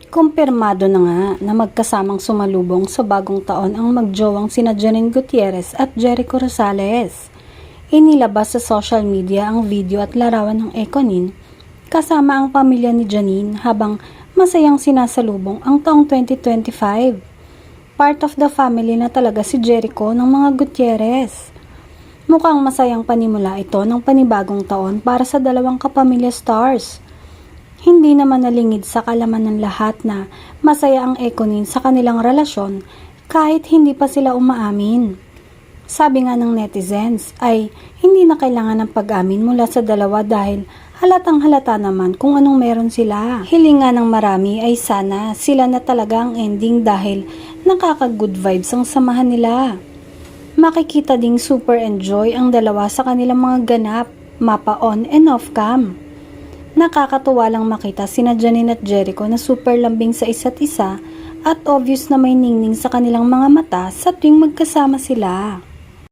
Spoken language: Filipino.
Kumpirmado na nga na magkasamang sumalubong sa bagong taon ang magjowang sina Janine Gutierrez at Jericho Rosales. Inilabas sa social media ang video at larawan ng Ekonin kasama ang pamilya ni Janine habang masayang sinasalubong ang taong 2025. Part of the family na talaga si Jericho ng mga Gutierrez. Mukhang masayang panimula ito ng panibagong taon para sa dalawang kapamilya stars. Hindi naman nalingid sa kalaman ng lahat na masaya ang Ekonin sa kanilang relasyon kahit hindi pa sila umaamin. Sabi nga ng netizens ay hindi na kailangan ng pag-amin mula sa dalawa dahil halatang halata naman kung anong meron sila. Hilingan ng marami ay sana sila na talaga ang ending dahil nakaka-good vibes ang samahan nila. Makikita ding super enjoy ang dalawa sa kanilang mga ganap, mapa on and off cam. Nakakatuwa lang makita sina Janine at Jericho na super lambing sa isa't isa at obvious na may ningning sa kanilang mga mata sa tuwing magkasama sila.